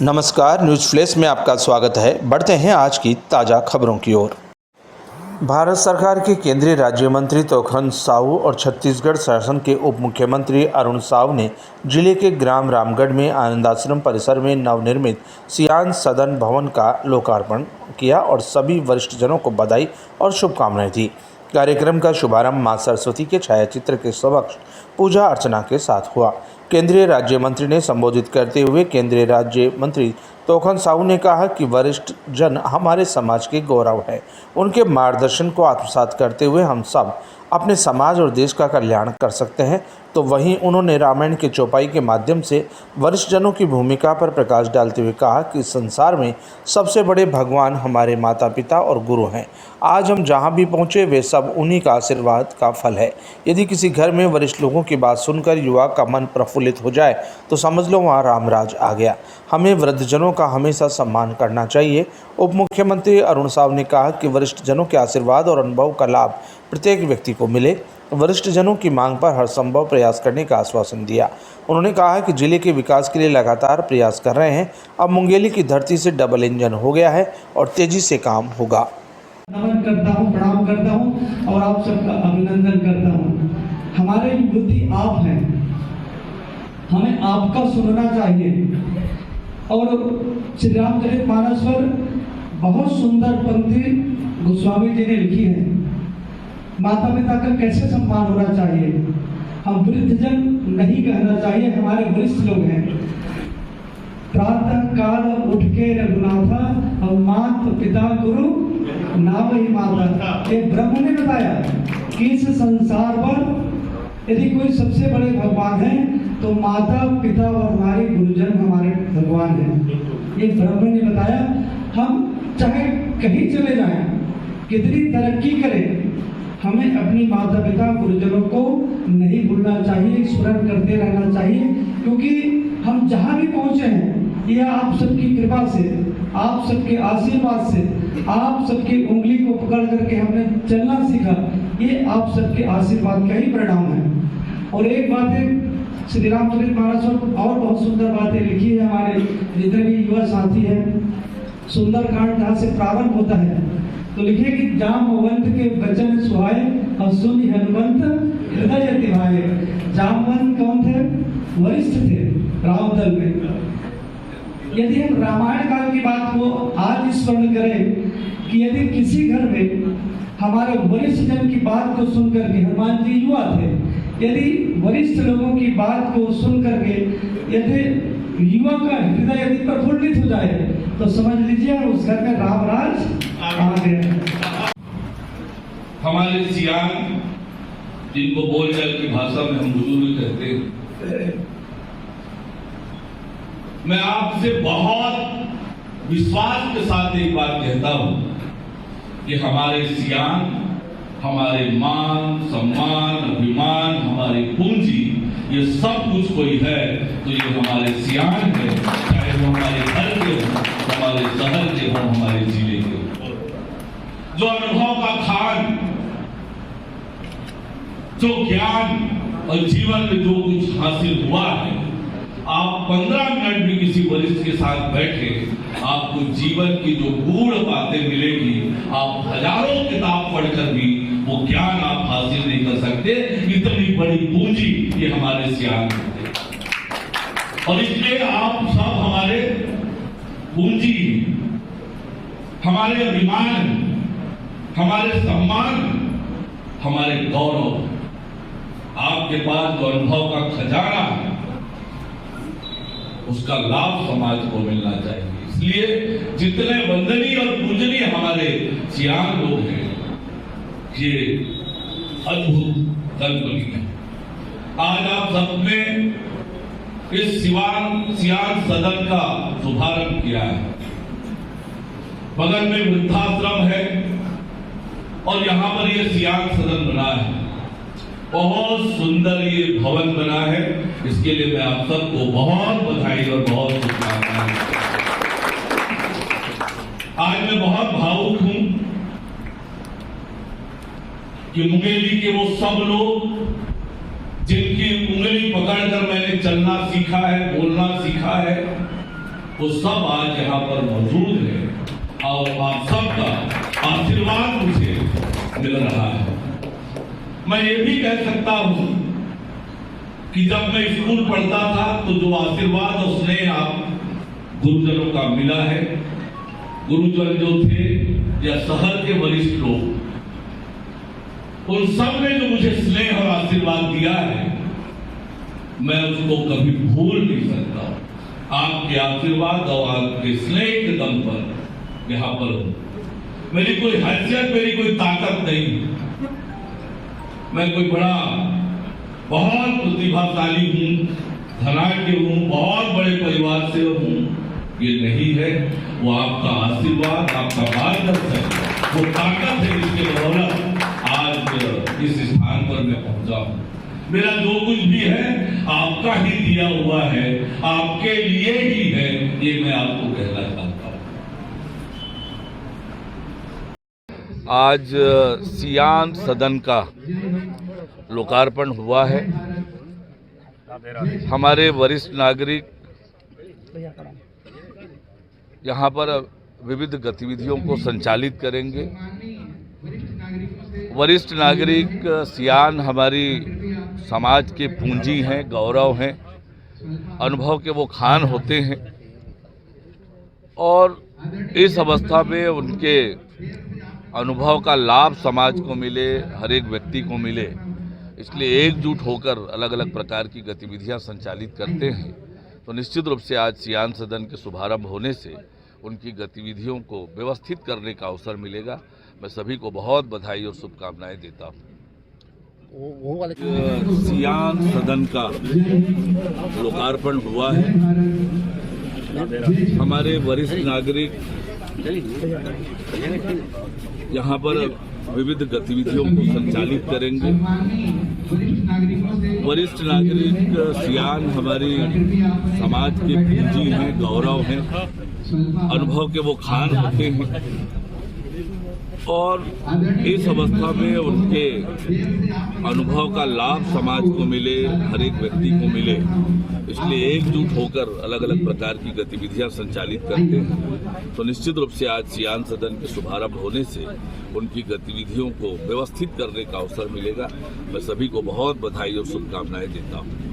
नमस्कार, news flash में आपका स्वागत है। बढ़ते हैं आज की ताज़ा खबरों की ओर। भारत सरकार के केंद्रीय राज्य मंत्री तोखन साहू और छत्तीसगढ़ शासन के उप मुख्यमंत्री अरुण साव ने जिले के ग्राम रामगढ़ में आनंद आश्रम परिसर में नवनिर्मित सियान सदन भवन का लोकार्पण किया और सभी वरिष्ठ जनों को बधाई और शुभकामनाएं दी। कार्यक्रम का शुभारंभ मां सरस्वती के छायाचित्र के समक्ष पूजा अर्चना के साथ हुआ। केंद्रीय राज्य मंत्री ने संबोधित करते हुए केंद्रीय राज्य मंत्री तोखन साहू ने कहा कि वरिष्ठ जन हमारे समाज के गौरव है। उनके मार्गदर्शन को आत्मसात करते हुए हम सब अपने समाज और देश का कल्याण कर सकते हैं। तो वहीं उन्होंने रामायण के चौपाई के माध्यम से वरिष्ठ जनों की भूमिका पर प्रकाश डालते हुए कहा कि संसार में सबसे बड़े भगवान हमारे माता पिता और गुरु हैं। आज हम जहां भी पहुंचे वे सब उन्हीं का आशीर्वाद का फल है। यदि किसी घर में वरिष्ठ लोगों की बात सुनकर युवा का मन प्रफुल्लित हो जाए तो समझ लो वहाँ रामराज आ गया। हमें वृद्धजनों का हमेशा सम्मान करना चाहिए। उप मुख्यमंत्री अरुण साव ने कहा कि वरिष्ठ जनों के आशीर्वाद और अनुभव का लाभ प्रत्येक व्यक्ति को मिले। वरिष्ठ जनों की मांग पर हर संभव प्रयास करने का आश्वासन दिया। उन्होंने कहा कि जिले के विकास के लिए लगातार प्रयास कर रहे हैं। अब मुंगेली की धरती से डबल इंजन हो गया है और तेजी से काम होगा। नमन करता हूँ, प्रणाम करता हूँ और आप सबका अभिनंदन करता हूँ। हमारे बुद्धि आप हैं, हमें आपका सुनना चाहिए। और श्री रामचरितमानस पर बहुत सुंदर पंक्ति गोस्वामी जी ने लिखी है। माता पिता का कैसे सम्मान होना चाहिए, हम वृद्धजन नहीं कहना चाहिए, हमारे वरिष्ठ लोग हैं। प्रातः काल उठ के रघुनाथा और मात पिता गुरु नाम ही माता। ये ब्रह्म ने बताया कि इस संसार पर यदि कोई सबसे बड़े भगवान है तो माता पिता और हमारे गुरुजन हमारे भगवान हैं। ये ब्रह्म ने बताया। हम चाहे कहीं चले जाएं, कितनी तरक्की करें, हमें अपनी माता पिता गुरुजनों को नहीं भूलना चाहिए, स्मरण करते रहना चाहिए। क्योंकि हम जहाँ भी पहुँचे हैं यह आप सबकी कृपा से, आप सबके आशीर्वाद से, आप सबकी उंगली को पकड़ करके हमने चलना सीखा। ये आप सबके आशीर्वाद का ही परिणाम है। और एक बात है, श्री रामचरितमानस और बहुत सुंदर बातें लिखी है। हमारे जितने भी युवा साथी हैं, सुंदरकांड जहाँ से प्रारंभ होता है तो लिखे कि जामवंत के वचन सुहाए और सुनि हनुमंत हृदय तिहाए। जामवंत कौन थे? वरिष्ठ थे रामदल में। यदि हम रामायण काल की बात को आज स्मरण करें कि यदि किसी घर में हमारे वरिष्ठ जन की बात को सुनकर के, हनुमान जी युवा थे, यदि वरिष्ठ लोगों की बात को सुन करके यदि युवा का हृदय यदि प्रफुल्लित हो जाए तो समझ लीजिए उस घर में रामराज आ गया। हमारे सियान, जिनको बोलचाल की भाषा में हम बुजुर्ग कहते हैं, मैं आपसे बहुत विश्वास के साथ एक बात कहता हूं कि हमारे सियान, हमारे मान सम्मान अभिमान, हमारी पूंजी, ये सब कुछ कोई है तो ये हमारे सियान है। चाहे वो हमारे घर के हो, हमारे शहर के हो, हमारे जिले के हो। जो अनुभव का खान, जो ज्ञान और जीवन में जो कुछ हासिल हुआ है, आप 15 मिनट भी किसी वरिष्ठ के साथ बैठे, आपको जीवन की जो गूढ़ बातें मिलेगी, आप हजारों किताब पढ़कर भी वो ज्ञान आप हासिल नहीं कर सकते। इतनी बड़ी पूंजी ये हमारे सियान है और इसलिए आप सब हमारे पूंजी, हमारे अभिमान, हमारे सम्मान, हमारे गौरव। आपके पास जो अनुभव का खजाना है उसका लाभ समाज को मिलना चाहिए। इसलिए जितने वंदनीय और पूजनीय हमारे सियान लोग हैं, ये अद्भुत कल्पनी है। आज आप सबने इस सियान सदन का शुभारंभ किया है। बगल में वृद्धाश्रम है और यहाँ पर ये सियान सदन बना है। बहुत सुंदर ये भवन बना है। इसके लिए मैं आप सबको बहुत बधाई और बहुत शुभकामनाएं। आज मैं बहुत भावुक हूं कि मुंगेली के वो सब लोग जिनकी उंगली पकड़कर मैंने चलना सीखा है, बोलना सीखा है, वो सब आज यहाँ पर मौजूद है और आप सबका आशीर्वाद मुझे मिल रहा है। मैं ये भी कह सकता हूँ कि जब मैं स्कूल पढ़ता था तो जो आशीर्वाद और स्नेह आप गुरुजनों का मिला है, गुरुजन जो थे या शहर के वरिष्ठ लोग, उन सब ने जो मुझे स्नेह और आशीर्वाद दिया है, मैं उसको कभी भूल नहीं सकता। आपके आशीर्वाद और आपके स्नेह के दम पर यहाँ पर हूं। मेरी कोई हैसियत, मेरी कोई ताकत नहीं, मैं कोई बड़ा बहुत प्रतिभाशाली हूँ, धनाढ्य हूँ, बहुत बड़े परिवार से हूँ, ये नहीं है। वो आपका आशीर्वाद, आपका मार्गदर्शन, वो ताकत है जिसके बदौलत आज इस स्थान पर मैं पहुंचा हूँ। मेरा जो कुछ भी है आपका ही दिया हुआ है, आपके लिए ही है, ये मैं आपको कहना चाहता हूँ। आज सियान सदन का लोकार्पण हुआ है। हमारे वरिष्ठ नागरिक यहाँ पर विविध गतिविधियों को संचालित करेंगे। वरिष्ठ नागरिक सियान हमारी समाज के पूंजी हैं, गौरव हैं, अनुभव के वो खान होते हैं और इस अवस्था में उनके अनुभव का लाभ समाज को मिले, हर एक व्यक्ति को मिले, इसलिए एकजुट होकर अलग अलग प्रकार की गतिविधियां संचालित करते हैं। तो निश्चित रूप से आज सियान सदन के शुभारंभ होने से उनकी गतिविधियों को व्यवस्थित करने का अवसर मिलेगा। मैं सभी को बहुत बधाई और शुभकामनाएं देता हूँ। सियान सदन का लोकार्पण हुआ है। हमारे वरिष्ठ नागरिक यहाँ पर विविध गतिविधियों को संचालित करेंगे। वरिष्ठ नागरिक सियान हमारी समाज के पूंजी हैं, गौरव हैं, अनुभव के वो खान होते हैं और इस अवस्था में उनके अनुभव का लाभ समाज को मिले, हर एक व्यक्ति को मिले, इसलिए एकजुट होकर अलग अलग प्रकार की गतिविधियां संचालित करते हैं। तो निश्चित रूप से आज सियान सदन के शुभारंभ होने से उनकी गतिविधियों को व्यवस्थित करने का अवसर मिलेगा। मैं सभी को बहुत बधाई और शुभकामनाएं देता हूँ।